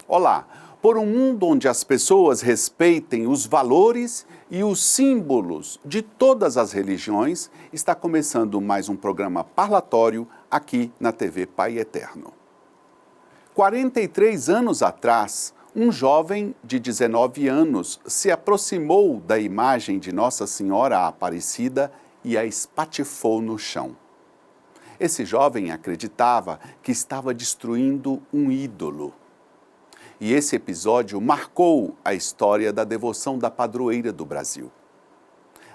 Olá! Por um mundo onde as pessoas respeitem os valores e os símbolos de todas as religiões, está começando mais um programa parlatório aqui na TV Pai Eterno. 43 anos atrás, um jovem de 19 anos se aproximou da imagem de Nossa Senhora Aparecida e a espatifou no chão. Esse jovem acreditava que estava destruindo um ídolo. E esse episódio marcou a história da devoção da padroeira do Brasil.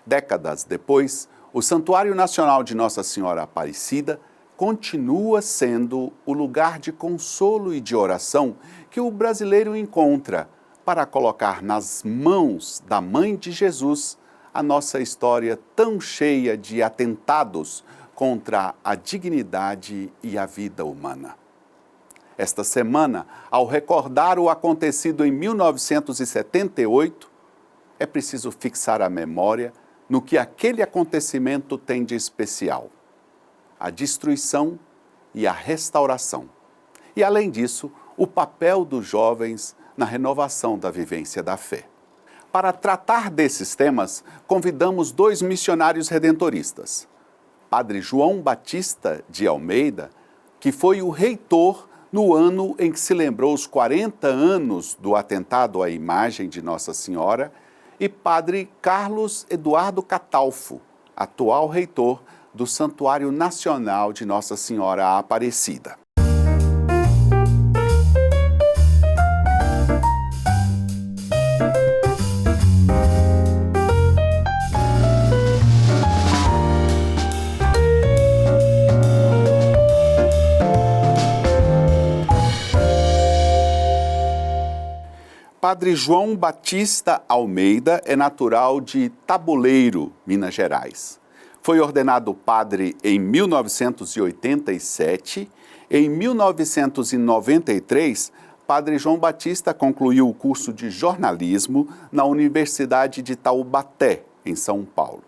Décadas depois, o Santuário Nacional de Nossa Senhora Aparecida continua sendo o lugar de consolo e de oração que o brasileiro encontra para colocar nas mãos da Mãe de Jesus a nossa história tão cheia de atentados contra a dignidade e a vida humana. Esta semana, ao recordar o acontecido em 1978, é preciso fixar a memória no que aquele acontecimento tem de especial: a destruição e a restauração. E, além disso, o papel dos jovens na renovação da vivência da fé. Para tratar desses temas, convidamos dois missionários redentoristas. Padre João Batista de Almeida, que foi o reitor no ano em que se lembrou os 40 anos do atentado à imagem de Nossa Senhora, e Padre Carlos Eduardo Catalfo, atual reitor do Santuário Nacional de Nossa Senhora Aparecida. Padre João Batista Almeida é natural de Tabuleiro, Minas Gerais. Foi ordenado padre em 1987. Em 1993, Padre João Batista concluiu o curso de jornalismo na Universidade de Taubaté, em São Paulo.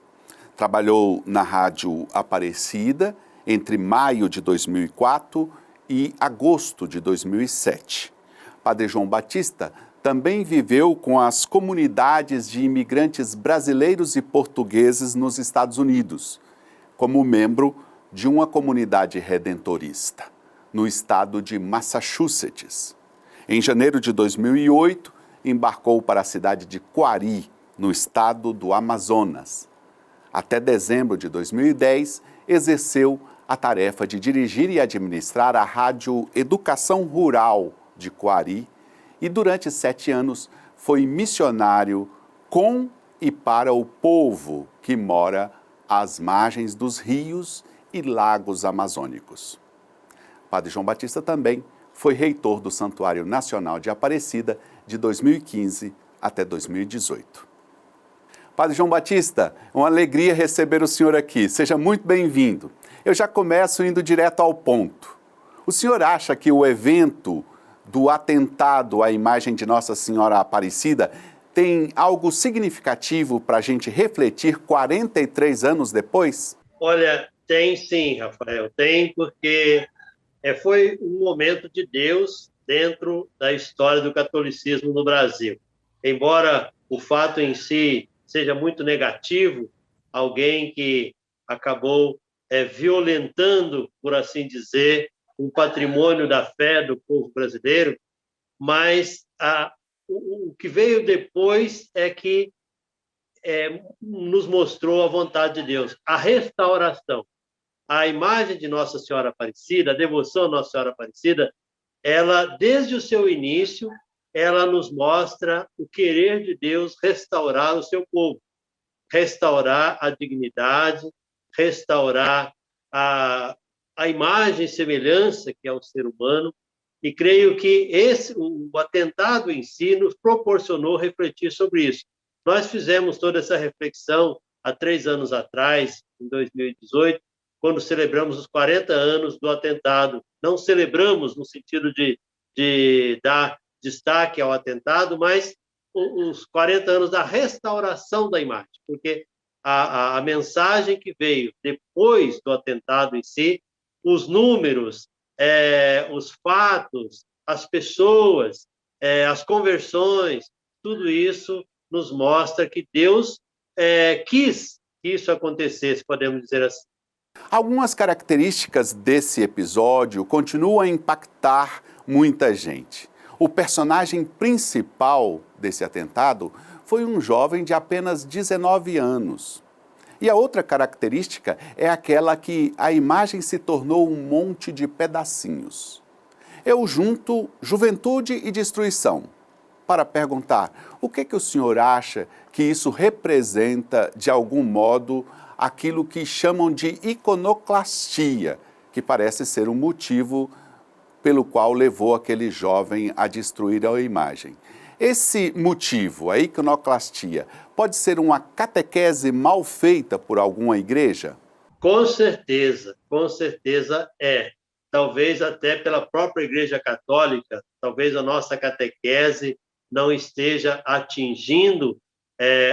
Trabalhou na Rádio Aparecida entre maio de 2004 e agosto de 2007. Padre João Batista também viveu com as comunidades de imigrantes brasileiros e portugueses nos Estados Unidos, como membro de uma comunidade redentorista, no estado de Massachusetts. Em janeiro de 2008, embarcou para a cidade de Coari, no estado do Amazonas. Até dezembro de 2010, exerceu a tarefa de dirigir e administrar a Rádio Educação Rural de Coari, e durante 7 anos foi missionário com e para o povo que mora às margens dos rios e lagos amazônicos. Padre João Batista também foi reitor do Santuário Nacional de Aparecida de 2015 até 2018. Padre João Batista, é uma alegria receber o senhor aqui. Seja muito bem-vindo. Eu já começo indo direto ao ponto. O senhor acha que o evento do atentado à imagem de Nossa Senhora Aparecida tem algo significativo para a gente refletir 43 anos depois? Olha, tem sim, Rafael, tem, porque foi um momento de Deus dentro da história do catolicismo no Brasil. Embora o fato em si seja muito negativo, alguém que acabou violentando, por assim dizer, um patrimônio da fé do povo brasileiro, mas o que veio depois é que nos mostrou a vontade de Deus, a restauração. A imagem de Nossa Senhora Aparecida, a devoção a Nossa Senhora Aparecida, ela, desde o seu início, ela nos mostra o querer de Deus restaurar o seu povo, restaurar a dignidade, restaurar a imagem e semelhança que é o ser humano, e creio que o atentado em si nos proporcionou refletir sobre isso. Nós fizemos toda essa reflexão há 3 anos atrás, em 2018, quando celebramos os 40 anos do atentado. Não celebramos no sentido de dar destaque ao atentado, mas os 40 anos da restauração da imagem, porque a mensagem que veio depois do atentado em si, os números, os fatos, as pessoas, as conversões, tudo isso nos mostra que Deus quis que isso acontecesse, podemos dizer assim. Algumas características desse episódio continuam a impactar muita gente. O personagem principal desse atentado foi um jovem de apenas 19 anos. E a outra característica é aquela que a imagem se tornou um monte de pedacinhos. Eu junto juventude e destruição para perguntar o que o senhor acha que isso representa, de algum modo, aquilo que chamam de iconoclastia, que parece ser um motivo pelo qual levou aquele jovem a destruir a imagem. Esse motivo, a iconoclastia, pode ser uma catequese mal feita por alguma igreja? Com certeza é. Talvez até pela própria Igreja Católica, talvez a nossa catequese não esteja atingindo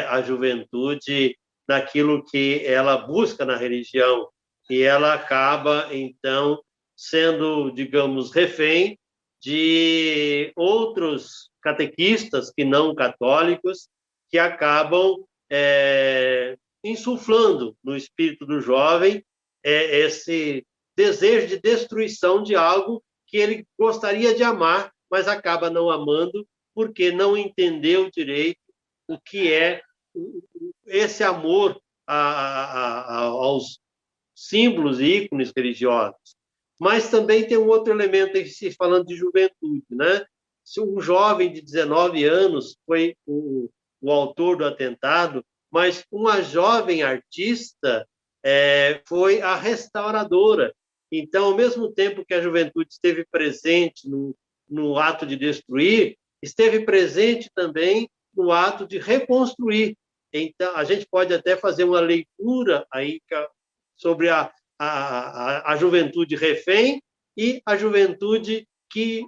a juventude naquilo que ela busca na religião, e ela acaba, então, sendo, digamos, refém de outros catequistas que não católicos, que acabam insuflando no espírito do jovem esse desejo de destruição de algo que ele gostaria de amar, mas acaba não amando porque não entendeu direito o que é esse amor aos símbolos e ícones religiosos. Mas também tem um outro elemento, falando de juventude, né? Se um jovem de 19 anos foi o autor do atentado, mas uma jovem artista foi a restauradora. Então, ao mesmo tempo que a juventude esteve presente no ato de destruir, esteve presente também no ato de reconstruir. Então, a gente pode até fazer uma leitura aí sobre a juventude refém e a juventude que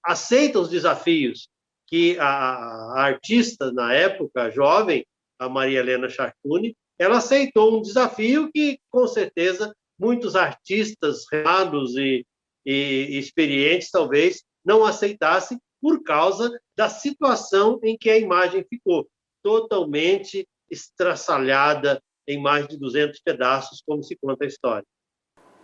aceita os desafios, que a artista, na época, jovem, a Maria Helena Charcuni, ela aceitou um desafio que, com certeza, muitos artistas renomados e experientes, talvez, não aceitassem por causa da situação em que a imagem ficou totalmente estraçalhada em mais de 200 pedaços, como se conta a história.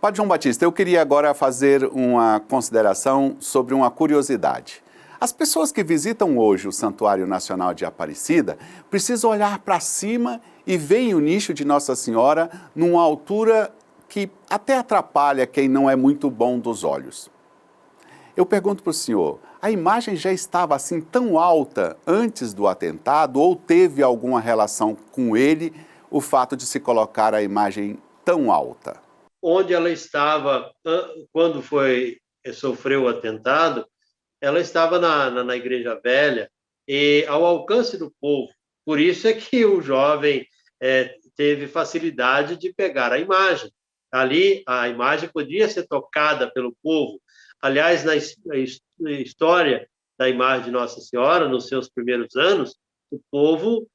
Padre João Batista, eu queria agora fazer uma consideração sobre uma curiosidade. As pessoas que visitam hoje o Santuário Nacional de Aparecida precisam olhar para cima e veem o nicho de Nossa Senhora numa altura que até atrapalha quem não é muito bom dos olhos. Eu pergunto para o senhor, a imagem já estava assim tão alta antes do atentado ou teve alguma relação com ele o fato de se colocar a imagem tão alta? Onde ela estava quando sofreu o atentado, ela estava na Igreja Velha e ao alcance do povo. Por isso é que o jovem teve facilidade de pegar a imagem. Ali, a imagem podia ser tocada pelo povo. Aliás, na história da imagem de Nossa Senhora, nos seus primeiros anos, o povo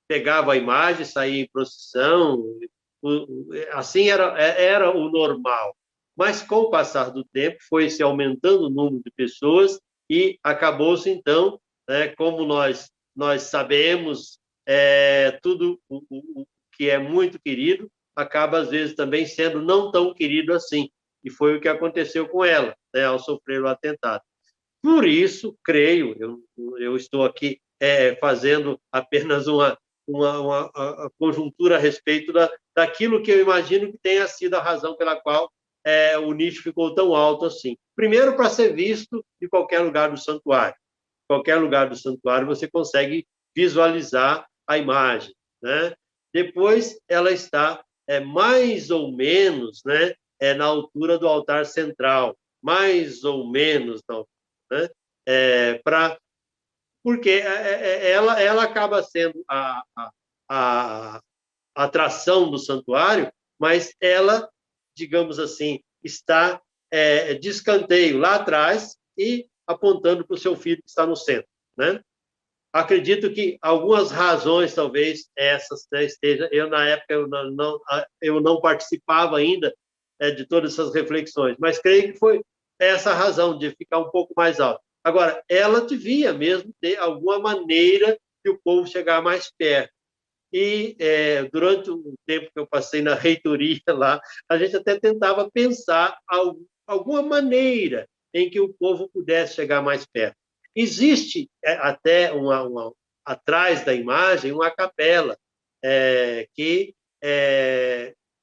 pegava a imagem, saía em procissão, assim era o normal. Mas, com o passar do tempo, foi se aumentando o número de pessoas e acabou-se, então, como nós sabemos, tudo o que é muito querido acaba, às vezes, também sendo não tão querido assim. E foi o que aconteceu com ela, ao sofrer o atentado. Por isso, creio, eu estou aqui fazendo apenas uma conjuntura a respeito daquilo que eu imagino que tenha sido a razão pela qual o nicho ficou tão alto assim. Primeiro, para ser visto de qualquer lugar do santuário. Qualquer lugar do santuário você consegue visualizar a imagem, né? Depois, ela está mais ou menos, né, na altura do altar central, mais ou menos, né? Porque ela acaba sendo a atração do santuário, mas ela, digamos assim, está de escanteio lá atrás e apontando para o seu filho que está no centro, né? Acredito que algumas razões, talvez essas estejam. Eu na época eu não participava ainda de todas essas reflexões, mas creio que foi essa a razão de ficar um pouco mais alto. Agora, ela devia mesmo ter alguma maneira de o povo chegar mais perto. E durante o tempo que eu passei na reitoria lá, a gente até tentava pensar alguma maneira em que o povo pudesse chegar mais perto. Existe até atrás da imagem uma capela que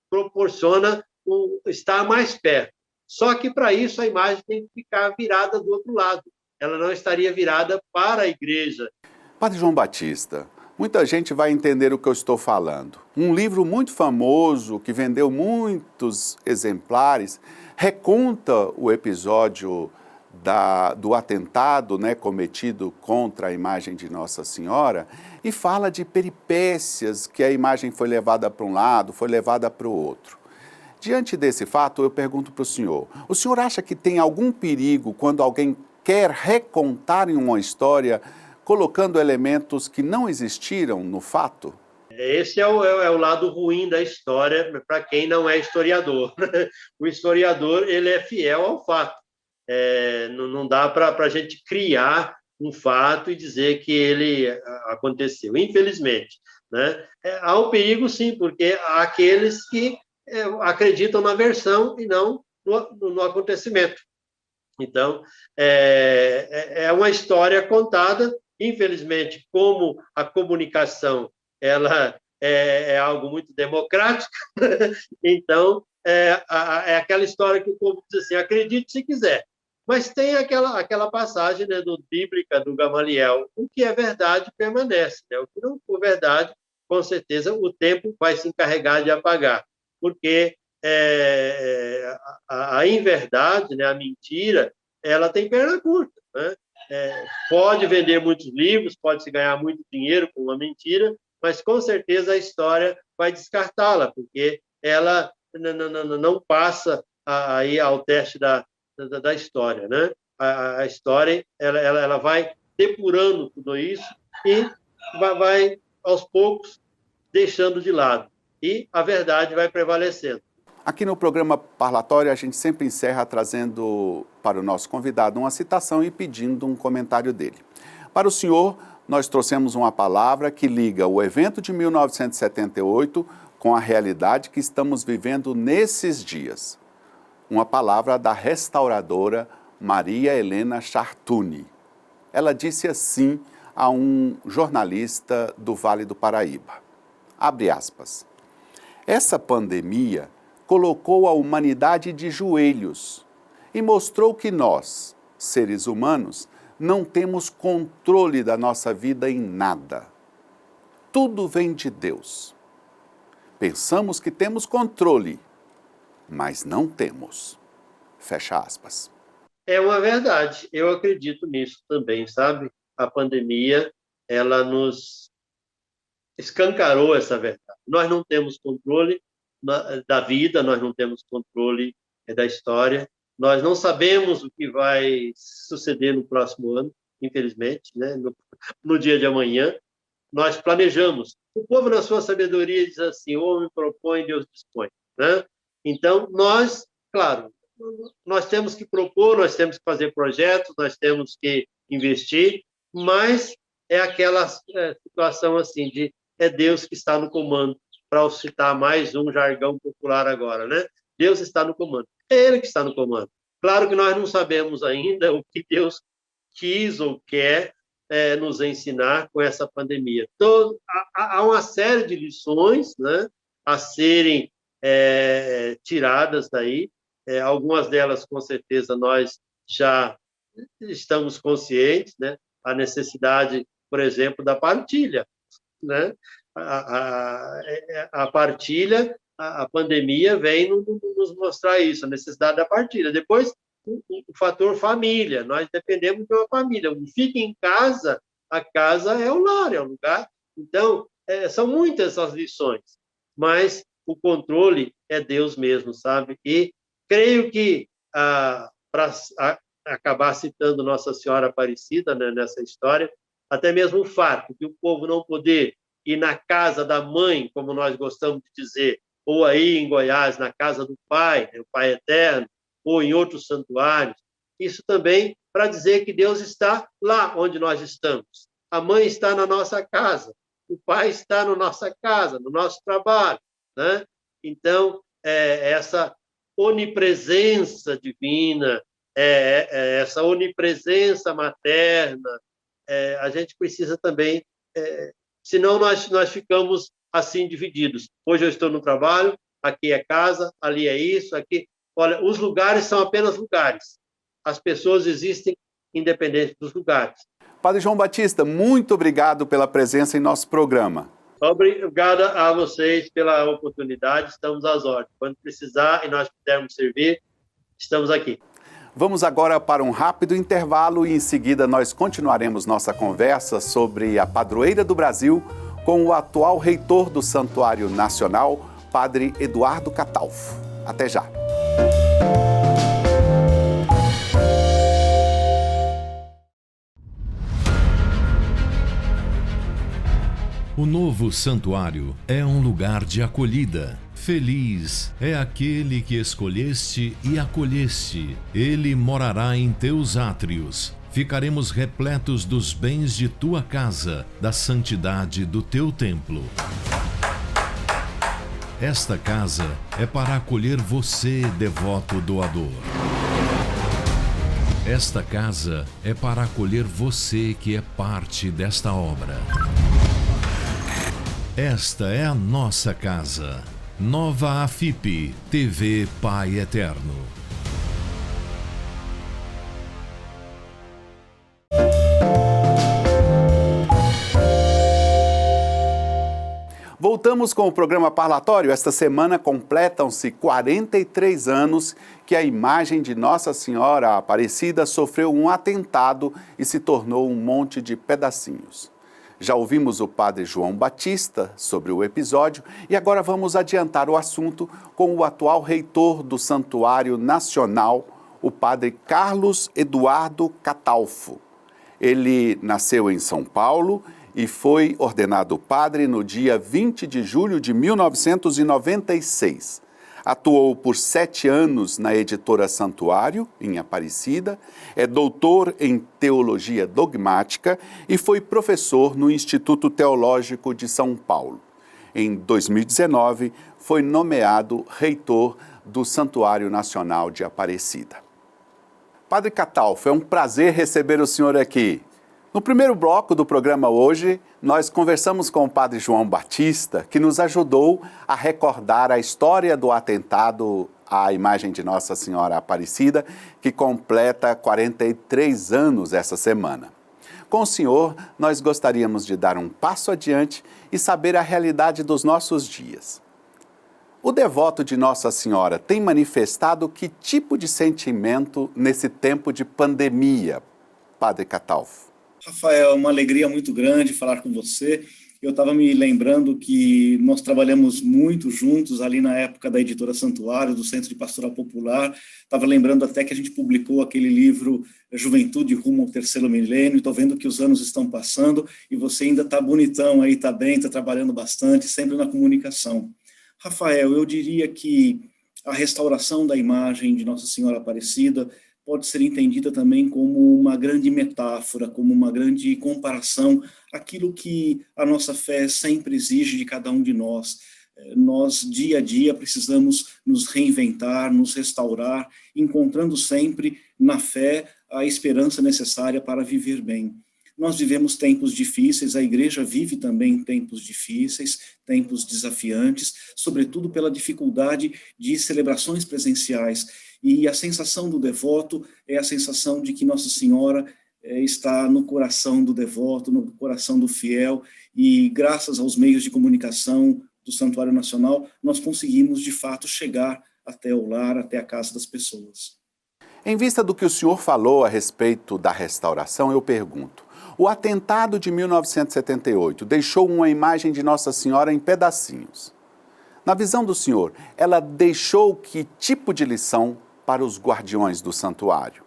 proporciona estar mais perto. Só que, para isso, a imagem tem que ficar virada do outro lado. Ela não estaria virada para a igreja. Padre João Batista, muita gente vai entender o que eu estou falando. Um livro muito famoso, que vendeu muitos exemplares, reconta o episódio do atentado, né, cometido contra a imagem de Nossa Senhora e fala de peripécias, que a imagem foi levada para um lado, foi levada para o outro. Diante desse fato, eu pergunto para o senhor acha que tem algum perigo quando alguém quer recontar em uma história colocando elementos que não existiram no fato? Esse é o lado ruim da história para quem não é historiador. O historiador, ele é fiel ao fato. Não dá para a gente criar um fato e dizer que ele aconteceu, infelizmente. Né? Há um perigo, sim, porque há aqueles que acreditam na versão e não no acontecimento. Então, é uma história contada, infelizmente, como a comunicação ela é algo muito democrático, então é aquela história que o povo diz assim, acredite se quiser. Mas tem aquela passagem, né, bíblica do Gamaliel, o que é verdade permanece, né? O que não for verdade, com certeza o tempo vai se encarregar de apagar, porque a inverdade, né, a mentira, ela tem perna curta, né? Pode vender muitos livros, pode se ganhar muito dinheiro com uma mentira, mas com certeza a história vai descartá-la, porque ela não passa aí ao teste da história, né? A história ela vai depurando tudo isso e vai aos poucos deixando de lado, e a verdade vai prevalecendo. Aqui no programa Parlatório, a gente sempre encerra trazendo para o nosso convidado uma citação e pedindo um comentário dele. Para o senhor, nós trouxemos uma palavra que liga o evento de 1978 com a realidade que estamos vivendo nesses dias. Uma palavra da restauradora Maria Helena Chartuni. Ela disse assim a um jornalista do Vale do Paraíba. Abre aspas. Essa pandemia colocou a humanidade de joelhos e mostrou que nós, seres humanos, não temos controle da nossa vida em nada. Tudo vem de Deus. Pensamos que temos controle, mas não temos. Fecha aspas. É uma verdade, eu acredito nisso também, sabe? A pandemia, ela nos escancarou essa verdade. Nós não temos controle da vida, nós não temos controle da história, nós não sabemos o que vai suceder no próximo ano, infelizmente, né? No dia de amanhã. Nós planejamos. O povo, na sua sabedoria, diz assim, o homem propõe, Deus dispõe. Né? Então, nós, claro, nós temos que propor, nós temos que fazer projetos, nós temos que investir, mas é aquela situação assim de é Deus que está no comando, para citar mais um jargão popular agora, né? Deus está no comando. É Ele que está no comando. Claro que nós não sabemos ainda o que Deus quis ou quer nos ensinar com essa pandemia. Então, há uma série de lições, né, a serem tiradas daí. Algumas delas, com certeza, nós já estamos conscientes, né? A necessidade, por exemplo, da partilha, né? A partilha, a pandemia vem nos mostrar isso, a necessidade da partilha. Depois, o fator família, nós dependemos de uma família. Fica em casa, a casa é o lar, é o lugar. Então, são muitas as lições, mas o controle é Deus mesmo, sabe? E creio que, para acabar citando Nossa Senhora Aparecida, né, nessa história, até mesmo o fato de o povo não poder ir na casa da mãe, como nós gostamos de dizer, ou aí em Goiás, na casa do Pai, né, o Pai Eterno, ou em outros santuários, isso também para dizer que Deus está lá onde nós estamos. A mãe está na nossa casa, o pai está na nossa casa, no nosso trabalho, né? Então, essa onipresença divina, essa onipresença materna, a gente precisa também, senão nós ficamos assim divididos. Hoje eu estou no trabalho, aqui é casa, ali é isso, aqui... Olha, os lugares são apenas lugares. As pessoas existem independente dos lugares. Padre João Batista, muito obrigado pela presença em nosso programa. Obrigado a vocês pela oportunidade, estamos às ordens. Quando precisar e nós pudermos servir, estamos aqui. Vamos agora para um rápido intervalo e em seguida nós continuaremos nossa conversa sobre a padroeira do Brasil com o atual reitor do Santuário Nacional, Padre Eduardo Catalfo. Até já. O novo santuário é um lugar de acolhida. Feliz é aquele que escolheste e acolheste. Ele morará em teus átrios. Ficaremos repletos dos bens de tua casa, da santidade do teu templo. Esta casa é para acolher você, devoto doador. Esta casa é para acolher você que é parte desta obra. Esta é a nossa casa. Nova AFIP, TV Pai Eterno. Voltamos com o programa Parlatório. Esta semana completam-se 43 anos que a imagem de Nossa Senhora Aparecida sofreu um atentado e se tornou um monte de pedacinhos. Já ouvimos o Padre João Batista sobre o episódio e agora vamos adiantar o assunto com o atual reitor do Santuário Nacional, o Padre Carlos Eduardo Catalfo. Ele nasceu em São Paulo e foi ordenado padre no dia 20 de julho de 1996. Atuou por 7 anos na editora Santuário, em Aparecida, é doutor em Teologia Dogmática e foi professor no Instituto Teológico de São Paulo. Em 2019, foi nomeado reitor do Santuário Nacional de Aparecida. Padre Catalfo, é um prazer receber o senhor aqui. No primeiro bloco do programa hoje, nós conversamos com o Padre João Batista, que nos ajudou a recordar a história do atentado à imagem de Nossa Senhora Aparecida, que completa 43 anos essa semana. Com o senhor, nós gostaríamos de dar um passo adiante e saber a realidade dos nossos dias. O devoto de Nossa Senhora tem manifestado que tipo de sentimento nesse tempo de pandemia, Padre Catalfo? Rafael, é uma alegria muito grande falar com você. Eu estava me lembrando que nós trabalhamos muito juntos ali na época da editora Santuário, do Centro de Pastoral Popular. Estava lembrando até que a gente publicou aquele livro Juventude Rumo ao Terceiro Milênio. Estou vendo que os anos estão passando e você ainda está bonitão aí, está bem, está trabalhando bastante, sempre na comunicação. Rafael, eu diria que a restauração da imagem de Nossa Senhora Aparecida pode ser entendida também como uma grande metáfora, como uma grande comparação, aquilo que a nossa fé sempre exige de cada um de nós. Nós, dia a dia, precisamos nos reinventar, nos restaurar, encontrando sempre na fé a esperança necessária para viver bem. Nós vivemos tempos difíceis, a igreja vive também tempos difíceis, tempos desafiantes, sobretudo pela dificuldade de celebrações presenciais. E a sensação do devoto é a sensação de que Nossa Senhora está no coração do devoto, no coração do fiel, e graças aos meios de comunicação do Santuário Nacional, nós conseguimos, de fato, chegar até o lar, até a casa das pessoas. Em vista do que o senhor falou a respeito da restauração, eu pergunto, o atentado de 1978 deixou uma imagem de Nossa Senhora em pedacinhos. Na visão do senhor, ela deixou que tipo de lição para os guardiões do santuário?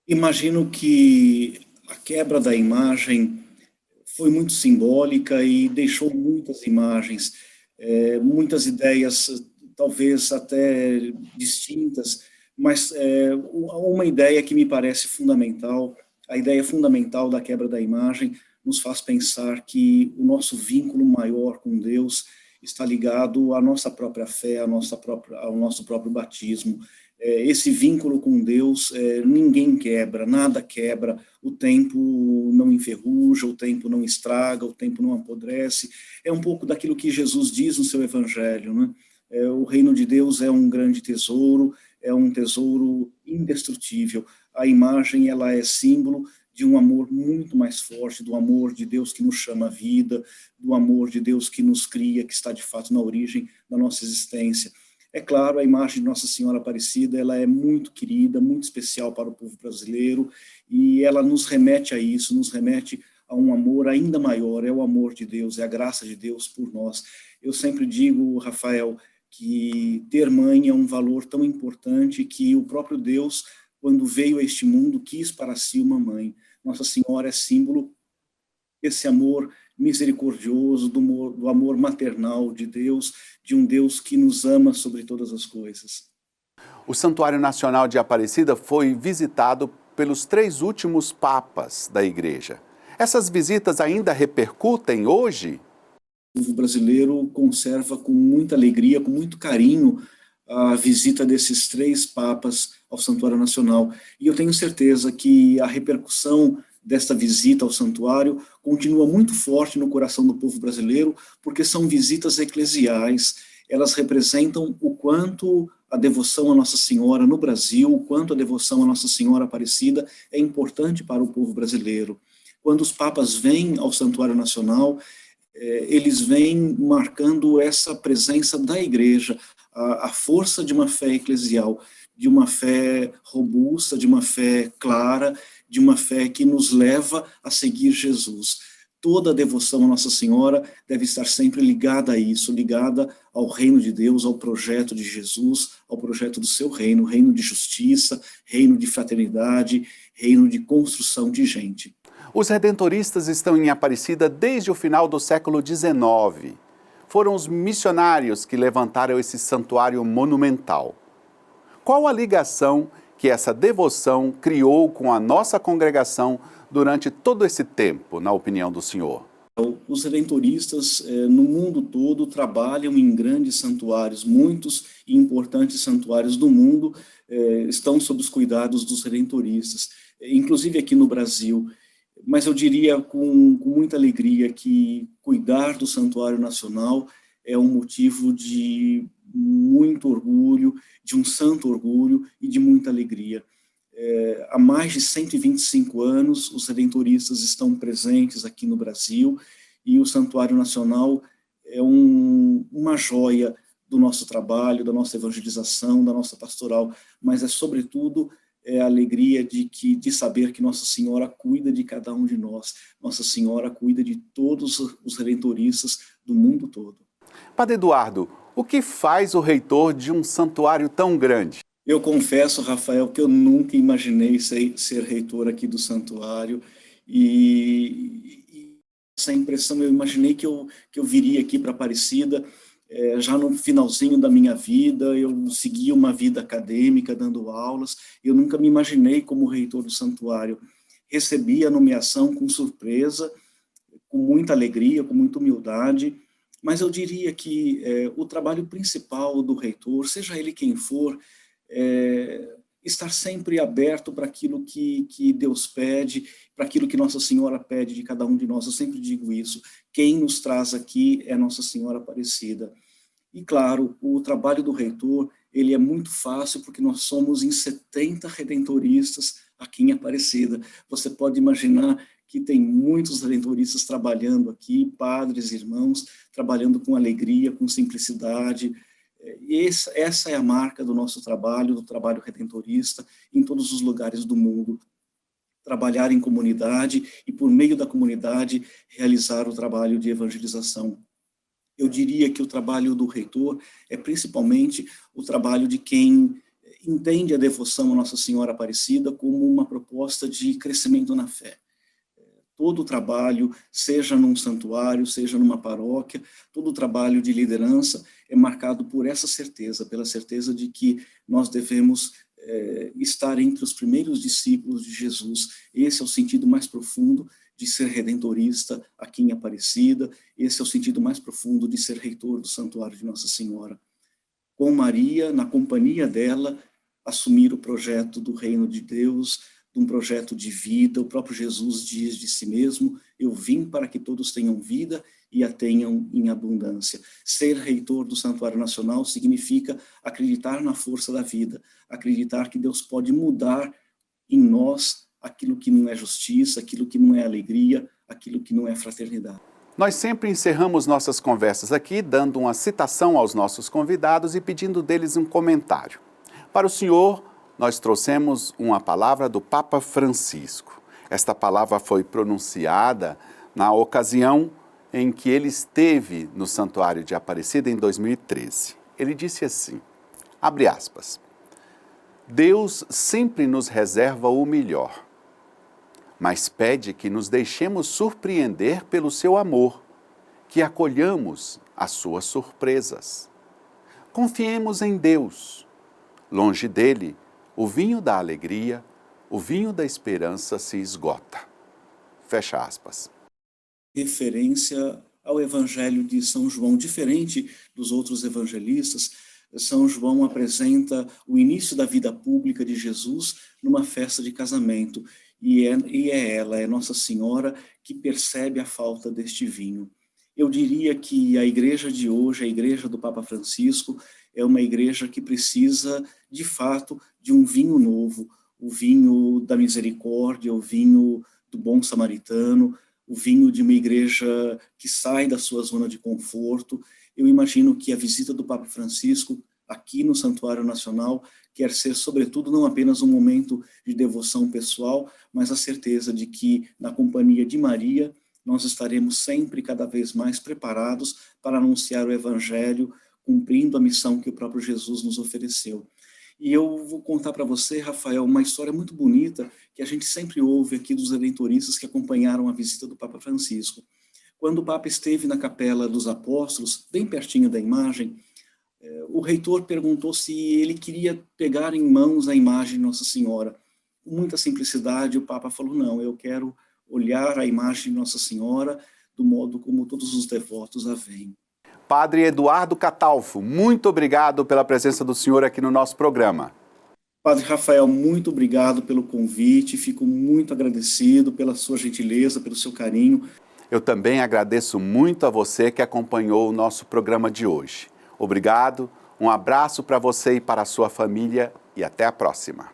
Imagino que a quebra da imagem foi muito simbólica e deixou muitas imagens, muitas ideias, talvez até distintas, Mas uma ideia que me parece fundamental, a ideia fundamental da quebra da imagem, nos faz pensar que o nosso vínculo maior com Deus está ligado à nossa própria fé, ao nosso próprio batismo. Esse vínculo com Deus, ninguém quebra, nada quebra, o tempo não enferruja, o tempo não estraga, o tempo não apodrece. É um pouco daquilo que Jesus diz no seu evangelho, né? O reino de Deus é um grande tesouro, é um tesouro indestrutível. A imagem, ela é símbolo de um amor muito mais forte, do amor de Deus que nos chama à vida, do amor de Deus que nos cria, que está de fato na origem da nossa existência. É claro, a imagem de Nossa Senhora Aparecida, ela é muito querida, muito especial para o povo brasileiro, e ela nos remete a isso, nos remete a um amor ainda maior, é o amor de Deus, é a graça de Deus por nós. Eu sempre digo, Rafael, que ter mãe é um valor tão importante que o próprio Deus, quando veio a este mundo, quis para si uma mãe. Nossa Senhora é símbolo desse amor misericordioso, do amor maternal de Deus, de um Deus que nos ama sobre todas as coisas. O Santuário Nacional de Aparecida foi visitado pelos 3 últimos papas da Igreja. Essas visitas ainda repercutem hoje? O povo brasileiro conserva com muita alegria, com muito carinho, a visita desses 3 papas ao Santuário Nacional. E eu tenho certeza que a repercussão desta visita ao santuário continua muito forte no coração do povo brasileiro, porque são visitas eclesiais, elas representam o quanto a devoção a Nossa Senhora no Brasil, o quanto a devoção a Nossa Senhora Aparecida é importante para o povo brasileiro. Quando os papas vêm ao Santuário Nacional, eles vêm marcando essa presença da Igreja, a força de uma fé eclesial, de uma fé robusta, de uma fé clara, de uma fé que nos leva a seguir Jesus. Toda a devoção a Nossa Senhora deve estar sempre ligada a isso, ligada ao reino de Deus, ao projeto de Jesus, ao projeto do seu reino, reino de justiça, reino de fraternidade, reino de construção de gente. Os redentoristas estão em Aparecida desde o final do século XIX. Foram os missionários que levantaram esse santuário monumental. Qual a ligação que essa devoção criou com a nossa congregação durante todo esse tempo, na opinião do senhor? Os redentoristas no mundo todo trabalham em grandes santuários, muitos e importantes santuários do mundo estão sob os cuidados dos redentoristas, inclusive aqui no Brasil. Mas eu diria com muita alegria que cuidar do Santuário Nacional é um motivo de muito orgulho, de um santo orgulho e de muita alegria. Há mais de 125 anos, os redentoristas estão presentes aqui no Brasil e o Santuário Nacional é uma joia do nosso trabalho, da nossa evangelização, da nossa pastoral, mas é, sobretudo, a alegria de saber que Nossa Senhora cuida de cada um de nós, Nossa Senhora cuida de todos os redentoristas do mundo todo. Padre Eduardo, o que faz o reitor de um santuário tão grande? Eu confesso, Rafael, que eu nunca imaginei ser reitor aqui do santuário, e essa impressão, eu imaginei que eu viria aqui para Aparecida, já no finalzinho da minha vida, eu segui uma vida acadêmica, dando aulas, eu nunca me imaginei como reitor do santuário. Recebi a nomeação com surpresa, com muita alegria, com muita humildade, mas eu diria que o trabalho principal do reitor, seja ele quem for, estar sempre aberto para aquilo que Deus pede, para aquilo que Nossa Senhora pede de cada um de nós. Eu sempre digo isso, quem nos traz aqui é Nossa Senhora Aparecida. E claro, o trabalho do reitor, ele é muito fácil, porque nós somos em 70 redentoristas aqui em Aparecida. Você pode imaginar que tem muitos redentoristas trabalhando aqui, padres, irmãos, trabalhando com alegria, com simplicidade. E essa é a marca do nosso trabalho, do trabalho redentorista, em todos os lugares do mundo. Trabalhar em comunidade e, por meio da comunidade, realizar o trabalho de evangelização. Eu diria que o trabalho do reitor é principalmente o trabalho de quem entende a devoção a Nossa Senhora Aparecida como uma proposta de crescimento na fé. Todo o trabalho, seja num santuário, seja numa paróquia, todo o trabalho de liderança é marcado por essa certeza, pela certeza de que nós devemos estar entre os primeiros discípulos de Jesus. Esse é o sentido mais profundo de ser redentorista aqui em Aparecida, esse é o sentido mais profundo de ser reitor do Santuário de Nossa Senhora. Com Maria, na companhia dela, assumir o projeto do reino de Deus, de um projeto de vida. O próprio Jesus diz de si mesmo: eu vim para que todos tenham vida e a tenham em abundância. Ser reitor do Santuário Nacional significa acreditar na força da vida, acreditar que Deus pode mudar em nós aquilo que não é justiça, aquilo que não é alegria, aquilo que não é fraternidade. Nós sempre encerramos nossas conversas aqui dando uma citação aos nossos convidados e pedindo deles um comentário. Para o senhor, nós trouxemos uma palavra do Papa Francisco. Esta palavra foi pronunciada na ocasião em que ele esteve no Santuário de Aparecida em 2013. Ele disse assim, abre aspas, Deus sempre nos reserva o melhor, mas pede que nos deixemos surpreender pelo seu amor, que acolhamos as suas surpresas. Confiemos em Deus. Longe dele, o vinho da alegria, o vinho da esperança se esgota. Fecha aspas. Referência ao Evangelho de São João, diferente dos outros evangelistas, São João apresenta o início da vida pública de Jesus numa festa de casamento, e é Nossa Senhora, que percebe a falta deste vinho. Eu diria que a igreja de hoje, a igreja do Papa Francisco, é uma igreja que precisa, de fato, de um vinho novo, o vinho da misericórdia, o vinho do bom samaritano, o vinho de uma igreja que sai da sua zona de conforto. Eu imagino que a visita do Papa Francisco aqui no Santuário Nacional quer ser, sobretudo, não apenas um momento de devoção pessoal, mas a certeza de que, na companhia de Maria, nós estaremos sempre cada vez mais preparados para anunciar o Evangelho, cumprindo a missão que o próprio Jesus nos ofereceu. E eu vou contar para você, Rafael, uma história muito bonita que a gente sempre ouve aqui dos redentoristas que acompanharam a visita do Papa Francisco. Quando o Papa esteve na Capela dos Apóstolos, bem pertinho da imagem, o reitor perguntou se ele queria pegar em mãos a imagem de Nossa Senhora. Com muita simplicidade, o Papa falou, não, eu quero olhar a imagem de Nossa Senhora do modo como todos os devotos a veem. Padre Eduardo Catalfo, muito obrigado pela presença do senhor aqui no nosso programa. Padre Rafael, muito obrigado pelo convite, fico muito agradecido pela sua gentileza, pelo seu carinho. Eu também agradeço muito a você que acompanhou o nosso programa de hoje. Obrigado, um abraço para você e para a sua família e até a próxima.